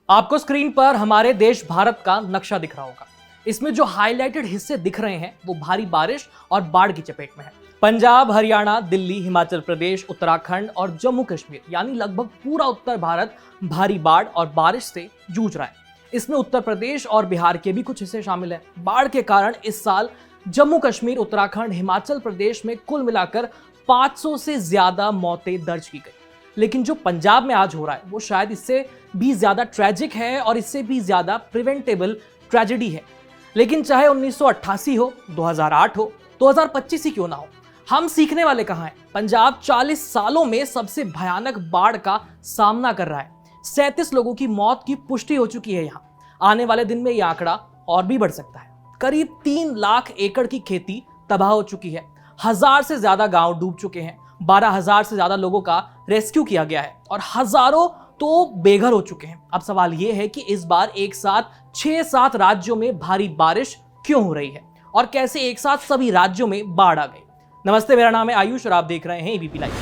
आपको स्क्रीन पर हमारे देश भारत का नक्शा दिख रहा होगा। इसमें जो हाईलाइटेड हिस्से दिख रहे हैं वो भारी बारिश और बाढ़ की चपेट में है। पंजाब, हरियाणा, दिल्ली, हिमाचल प्रदेश, उत्तराखंड और जम्मू कश्मीर यानी लगभग पूरा उत्तर भारत भारी बाढ़ और बारिश से जूझ रहा है। इसमें उत्तर प्रदेश और बिहार के भी कुछ हिस्से शामिल हैं। बाढ़ के कारण इस साल जम्मू कश्मीर, उत्तराखंड, हिमाचल प्रदेश में कुल मिलाकर 500 से ज्यादा मौतें दर्ज की गई। लेकिन जो पंजाब में आज हो रहा है वो शायद इससे भी ज्यादा ट्रेजिक है और इससे भी ज्यादा प्रिवेंटेबल ट्रेजेडी है। लेकिन चाहे 1988 हो, 2008 हो, 2025 ही क्यों ना हो, हम सीखने वाले कहां हैं? पंजाब 40 सालों में सबसे भयानक बाढ़ का सामना कर रहा है। 37 लोगों की मौत की पुष्टि हो चुकी है। यहां आने वाले दिन में यह आंकड़ा और भी बढ़ सकता है। करीब 3 लाख एकड़ की खेती तबाह हो चुकी है। 1000 से ज्यादा गांव डूब चुके हैं। 12,000 से ज्यादा लोगों का रेस्क्यू किया गया है और हजारों तो बेघर हो चुके हैं। अब सवाल यह है कि इस बार एक साथ 6-7 राज्यों में भारी बारिश क्यों हो रही है और कैसे एक साथ सभी राज्यों में बाढ़ आ गई। नमस्ते, मेरा नाम है आयुष और आप देख रहे हैं एबीपी लाइव।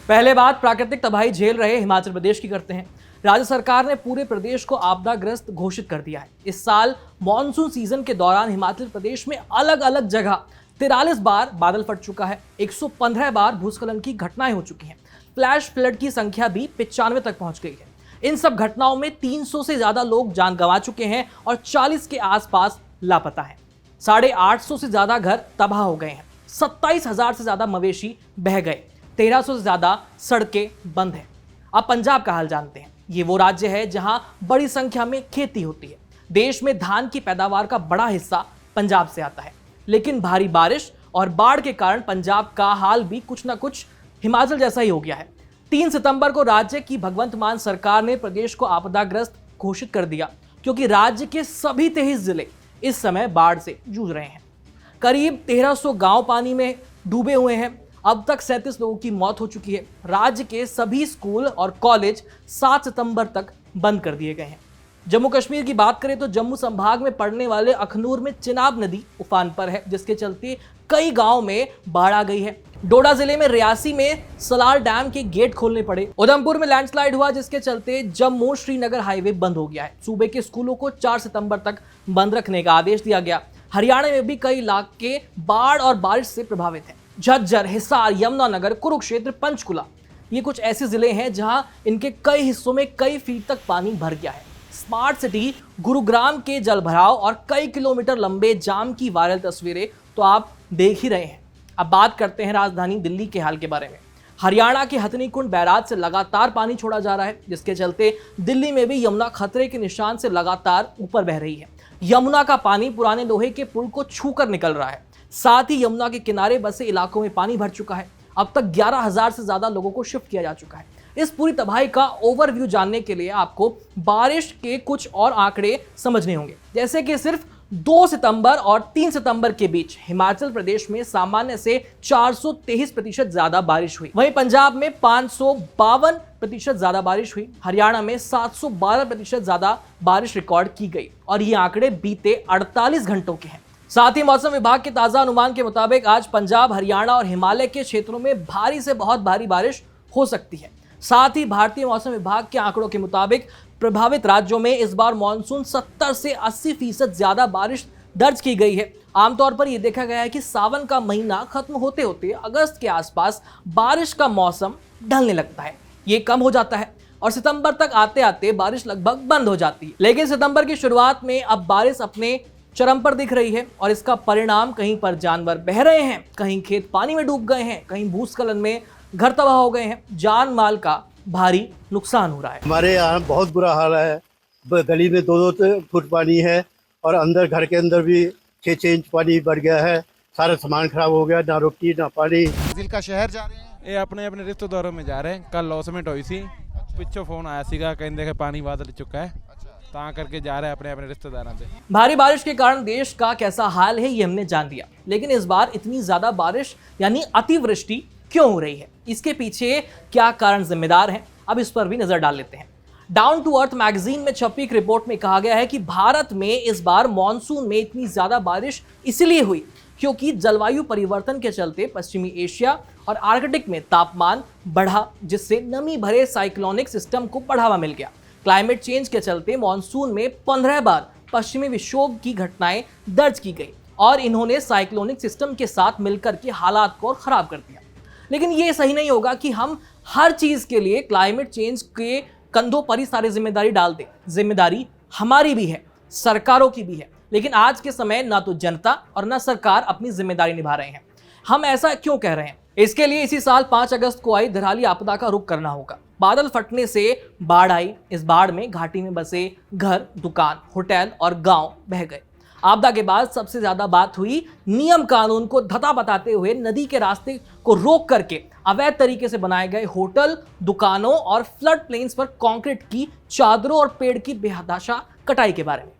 पहले बात प्राकृतिक तबाही झेल रहे हिमाचल प्रदेश की करते हैं। राज्य सरकार ने पूरे प्रदेश को आपदाग्रस्त घोषित कर दिया है। इस साल मॉनसून सीजन के दौरान हिमाचल प्रदेश में अलग अलग जगह 43 बार बादल फट चुका है। 115 बार भूस्खलन की घटनाएं हो चुकी हैं। फ्लैश फ्लड की संख्या भी 95 तक पहुंच गई है। इन सब घटनाओं में 300 से ज्यादा लोग जान गंवा चुके हैं और 40 के आसपास लापता है। 850 से ज्यादा घर तबाह हो गए हैं। 27,000 से ज्यादा मवेशी बह गए। 1300 से ज्यादा सड़कें बंद हैं। अब पंजाब का हाल जानते हैं। ये वो राज्य है जहां बड़ी संख्या में खेती होती है। देश में धान की पैदावार का बड़ा हिस्सा पंजाब से आता है। लेकिन भारी बारिश और बाढ़ के कारण पंजाब का हाल भी कुछ ना कुछ हिमाचल जैसा ही हो गया है। 3 सितंबर को राज्य की भगवंत मान सरकार ने प्रदेश को आपदाग्रस्त घोषित कर दिया, क्योंकि राज्य के सभी 23 जिले इस समय बाढ़ से जूझ रहे हैं। करीब 1300 गांव पानी में डूबे हुए हैं। अब तक 37 लोगों की मौत हो चुकी है। राज्य के सभी स्कूल और कॉलेज 7 सितंबर तक बंद कर दिए गए हैं। जम्मू कश्मीर की बात करें तो जम्मू संभाग में पड़ने वाले अखनूर में चिनाब नदी उफान पर है, जिसके चलते कई गांव में बाढ़ आ गई है। डोडा जिले में रियासी में सलाल डैम के गेट खोलने पड़े। उधमपुर में लैंडस्लाइड हुआ, जिसके चलते जम्मू श्रीनगर हाईवे बंद हो गया है। सूबे के स्कूलों को 4 सितंबर तक बंद रखने का आदेश दिया गया। हरियाणा में भी कई इलाके बाढ़ और बारिश से प्रभावित हैं। झज्जर, हिसार, यमुनानगर, कुरुक्षेत्र, पंचकुला, ये कुछ ऐसे जिले हैं जहां इनके कई हिस्सों में कई फीट तक पानी भर गया है। स्मार्ट सिटी गुरुग्राम के जलभराव और कई किलोमीटर लंबे जाम की वायरल तस्वीरें तो आप देख ही रहे हैं। अब बात करते हैं राजधानी दिल्ली के हाल के बारे में। हरियाणा के हथनीकुंड बैराज से लगातार पानी छोड़ा जा रहा है, जिसके चलते दिल्ली में भी यमुना खतरे के निशान से लगातार ऊपर बह रही है। यमुना का पानी पुराने लोहे के पुल को छूकर निकल रहा है। साथ ही यमुना के किनारे बसे इलाकों में पानी भर चुका है। अब तक 11,000 से ज्यादा लोगों को शिफ्ट किया जा चुका है। इस पूरी तबाही का ओवरव्यू जानने के लिए आपको बारिश के कुछ और आंकड़े समझने होंगे, जैसे कि सिर्फ 2 सितंबर और 3 सितंबर के बीच हिमाचल प्रदेश में सामान्य से 423% ज्यादा बारिश हुई। वहीं पंजाब में 552% ज्यादा बारिश हुई। हरियाणा में 712% ज्यादा बारिश रिकॉर्ड की गई और ये आंकड़े बीते 48 घंटों के हैं। साथ ही मौसम विभाग के ताजा अनुमान के मुताबिक आज पंजाब, हरियाणा और हिमालय के क्षेत्रों में भारी से बहुत भारी बारिश हो सकती है। साथ ही भारतीय मौसम विभाग के आंकड़ों के मुताबिक प्रभावित राज्यों में इस बार मानसून 70 से 80% ज्यादा बारिश दर्ज की गई है। आमतौर पर यह देखा गया है कि सावन का महीना खत्म होते होते अगस्त के आसपास बारिश का मौसम ढलने लगता है। ये कम हो जाता है और सितंबर तक आते आते बारिश लगभग बंद हो जाती है। लेकिन सितंबर की शुरुआत में अब बारिश अपने चरम पर दिख रही है और इसका परिणाम कहीं पर जानवर बह रहे हैं, कहीं खेत पानी में डूब गए हैं, कहीं भूस्खलन में घर तबाह हो गए हैं। जान माल का भारी नुकसान हो रहा है। हमारे यहाँ बहुत बुरा हाल है। गली में 2-2 फुट पानी है और अंदर घर के अंदर भी 6-6 इंच पानी बढ़ गया है। सारा सामान खराब हो गया, ना रोटी ना पानी। दिल का शहर जा रहे हैं, ये अपने अपने रिश्तेदारों में जा रहे हैं। कल लॉसमेंट हुई सी, पिछो फोन आया सीगा, कहीं देखे पानी बदल चुका है, ता करके जा रहे हैं अपने अपने रिश्तेदारों से। भारी बारिश के कारण देश का कैसा हाल है ये हमने जान लिया, लेकिन इस बार इतनी ज्यादा बारिश यानी अतिवृष्टि क्यों हो रही है, इसके पीछे क्या कारण जिम्मेदार हैं, अब इस पर भी नजर डाल लेते हैं। डाउन टू अर्थ मैगजीन में छपी एक रिपोर्ट में कहा गया है कि भारत में इस बार मॉनसून में इतनी ज्यादा बारिश इसलिए हुई क्योंकि जलवायु परिवर्तन के चलते पश्चिमी एशिया और आर्कटिक में तापमान बढ़ा, जिससे नमी भरे साइक्लोनिक सिस्टम को बढ़ावा मिल गया। क्लाइमेट चेंज के चलते मॉनसून में 15 बार पश्चिमी विक्षोभ की घटनाएं दर्ज की गई और इन्होंने साइक्लोनिक सिस्टम के साथ मिलकर के हालात को और खराब कर दिया। लेकिन ये सही नहीं होगा कि हम हर चीज के लिए क्लाइमेट चेंज के कंधों पर ही सारी जिम्मेदारी डाल दें। जिम्मेदारी हमारी भी है, सरकारों की भी है, लेकिन आज के समय ना तो जनता और ना सरकार अपनी जिम्मेदारी निभा रहे हैं। हम ऐसा क्यों कह रहे हैं? इसके लिए इसी साल 5 अगस्त को आई धराली आपदा का रुख करना होगा। बादल फटने से बाढ़ आई। इस बाढ़ में घाटी में बसे घर, दुकान, होटल और गांव बह गए। आपदा के बाद सबसे ज्यादा बात हुई नियम कानून को धता बताते हुए नदी के रास्ते को रोक करके अवैध तरीके से बनाए गए होटल, दुकानों और फ्लड प्लेन्स पर कंक्रीट की चादरों और पेड़ की बेहदाशा कटाई के बारे में।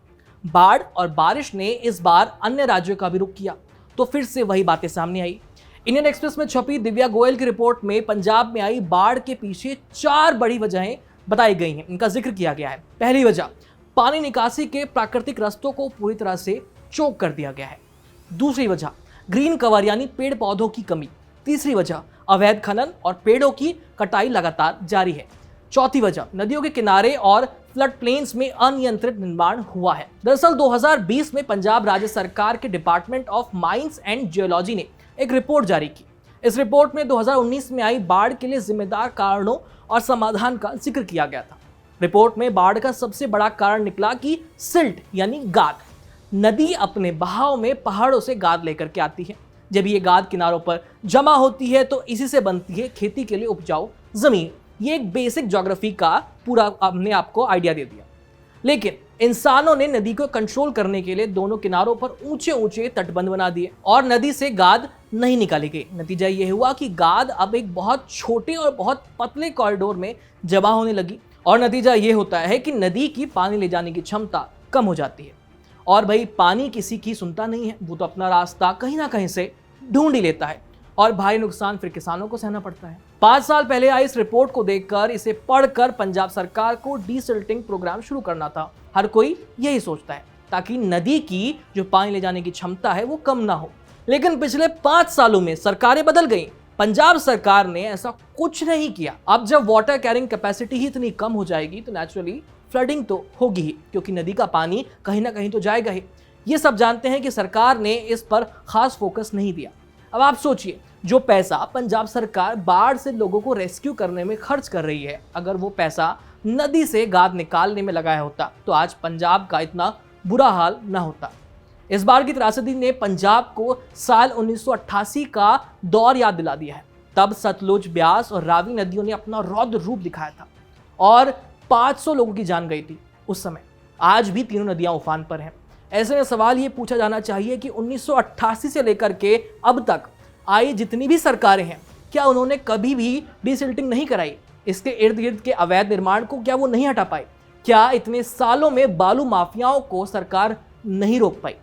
बाढ़ और बारिश ने इस बार अन्य राज्यों का भी रुख किया तो फिर से वही बातें सामने आई। इंडियन एक्सप्रेस में छपी दिव्या गोयल की रिपोर्ट में पंजाब में आई बाढ़ के पीछे 4 बड़ी वजहें बताई गई हैं। इनका जिक्र किया गया है। पहली वजह, पानी निकासी के प्राकृतिक रास्तों को पूरी तरह से चोक कर दिया गया है। दूसरी वजह, ग्रीन कवर यानी पेड़ पौधों की कमी। तीसरी वजह, अवैध खनन और पेड़ों की कटाई लगातार जारी है। चौथी वजह, नदियों के किनारे और फ्लड प्लेन्स में अनियंत्रित निर्माण हुआ है। दरअसल 2020 में पंजाब राज्य सरकार के department of mines and geology ने एक रिपोर्ट जारी की। इस रिपोर्ट में 2019 में आई बाढ़ के लिए जिम्मेदार कारणों और समाधान का जिक्र किया गया था। रिपोर्ट में बाढ़ का सबसे बड़ा कारण निकला कि सिल्ट यानी गाद। नदी अपने बहाव में पहाड़ों से गाद लेकर के आती है। जब ये गाद किनारों पर जमा होती है तो इसी से बनती है खेती के लिए उपजाऊ जमीन। ये एक बेसिक ज्योग्राफी का पूरा हमने आपको आइडिया दे दिया। लेकिन इंसानों ने नदी को कंट्रोल करने के लिए दोनों किनारों पर ऊंचे ऊंचे तटबंध बना दिए और नदी से गाद नहीं निकाली गई। नतीजा ये हुआ कि गाद अब एक बहुत छोटे और बहुत पतले कॉरिडोर में जमा होने लगी और नतीजा ये होता है कि नदी की पानी ले जाने की क्षमता कम हो जाती है। और भाई पानी किसी की सुनता नहीं है, वो तो अपना रास्ता कहीं ना कहीं से ढूंढ ही लेता है और भारी नुकसान फिर किसानों को सहना पड़ता है। 5 साल पहले आई इस रिपोर्ट को देखकर, इसे पढ़कर पंजाब सरकार को डीसिल्टिंग प्रोग्राम शुरू करना था। हर कोई यही सोचता है ताकि नदी की जो पानी ले जाने की क्षमता है वो कम ना हो। लेकिन पिछले 5 सालों में सरकारें बदल गई। पंजाब सरकार ने ऐसा कुछ नहीं किया। अब जब वाटर कैरिंग कैपेसिटी ही इतनी कम हो जाएगी तो नेचुरली फ्लडिंग तो होगी ही, क्योंकि नदी का पानी कहीं ना कहीं तो जाएगा ही। ये सब जानते हैं कि सरकार ने इस पर खास फोकस नहीं दिया। अब आप सोचिए, जो पैसा पंजाब सरकार बाढ़ से लोगों को रेस्क्यू करने में खर्च कर रही है, अगर वो पैसा नदी से गाद निकालने में लगाया होता तो आज पंजाब का इतना बुरा हाल न होता। इस बार की त्रासदी ने पंजाब को साल 1988 का दौर याद दिला दिया है। तब सतलुज, ब्यास और रावी नदियों ने अपना रौद्र रूप दिखाया था और 500 लोगों की जान गई थी उस समय। आज भी तीनों नदियां उफान पर हैं। ऐसे में सवाल ये पूछा जाना चाहिए कि 1988 से लेकर के अब तक आई जितनी भी सरकारें हैं, क्या उन्होंने कभी भी डीसिल्टिंग नहीं कराई? इसके इर्द गिर्द के अवैध निर्माण को क्या वो नहीं हटा पाई? क्या इतने सालों में बालू माफियाओं को सरकार नहीं रोक पाई,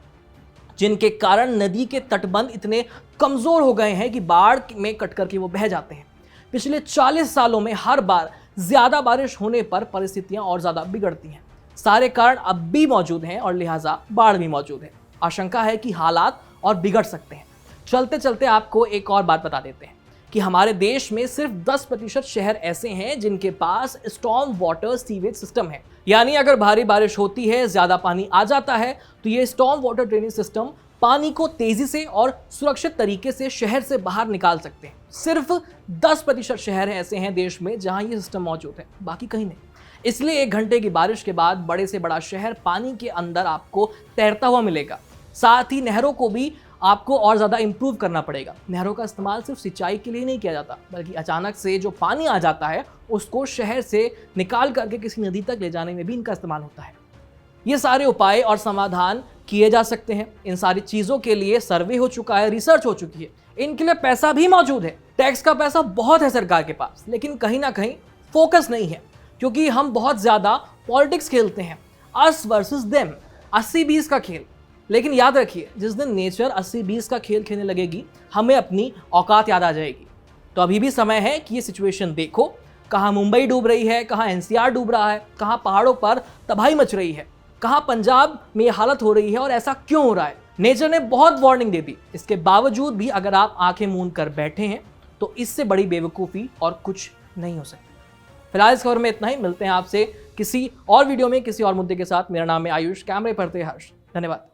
जिनके कारण नदी के तटबंध इतने कमजोर हो गए हैं कि बाढ़ में कट करके वो बह जाते हैं? पिछले 40 सालों में हर बार ज्यादा बारिश होने पर परिस्थितियां और ज्यादा बिगड़ती हैं। सारे कारण अब भी मौजूद हैं और लिहाजा बाढ़ भी मौजूद है। आशंका है कि हालात और बिगड़ सकते हैं। चलते चलते आपको एक और बात बता देते हैं कि हमारे देश में सिर्फ 10% शहर ऐसे हैं जिनके पास स्टॉर्म वाटर सीवेज सिस्टम है। यानी अगर भारी बारिश होती है, ज्यादा पानी आ जाता है, तो ये स्टॉर्म वाटर ड्रेनेज सिस्टम पानी को तेजी से और सुरक्षित तरीके से शहर से बाहर निकाल सकते हैं। सिर्फ 10% शहर ऐसे हैं देश में जहां ये सिस्टम मौजूद है, बाकी कहीं नहीं। इसलिए 1 घंटे की बारिश के बाद बड़े से बड़ा शहर पानी के अंदर आपको तैरता हुआ मिलेगा। साथ ही नहरों को भी आपको और ज़्यादा इंप्रूव करना पड़ेगा। नहरों का इस्तेमाल सिर्फ सिंचाई के लिए नहीं किया जाता, बल्कि अचानक से जो पानी आ जाता है उसको शहर से निकाल करके किसी नदी तक ले जाने में भी इनका इस्तेमाल होता है। ये सारे उपाय और समाधान किए जा सकते हैं। इन सारी चीज़ों के लिए सर्वे हो चुका है, रिसर्च हो चुकी है, इनके लिए पैसा भी मौजूद है। टैक्स का पैसा बहुत है सरकार के पास, लेकिन कहीं ना कहीं फोकस नहीं है, क्योंकि हम बहुत ज़्यादा पॉलिटिक्स खेलते हैं, अस वर्सेस देम, 80-20 का खेल। लेकिन याद रखिए, जिस दिन नेचर 80-20 का खेल खेलने लगेगी, हमें अपनी औकात याद आ जाएगी। तो अभी भी समय है कि ये सिचुएशन देखो, कहाँ मुंबई डूब रही है, कहाँ एनसीआर डूब रहा है, कहाँ पहाड़ों पर तबाही मच रही है, कहाँ पंजाब में ये हालत हो रही है और ऐसा क्यों हो रहा है। नेचर ने बहुत वार्निंग दे दी, इसके बावजूद भी अगर आप आंखें मूंद कर बैठे हैं तो इससे बड़ी बेवकूफ़ी और कुछ नहीं हो सकती। फिलहाल इस खबर में इतना ही। मिलते हैं आपसे किसी और वीडियो में किसी और मुद्दे के साथ। मेरा नाम है आयुष, कैमरे पर थे हर्ष। धन्यवाद।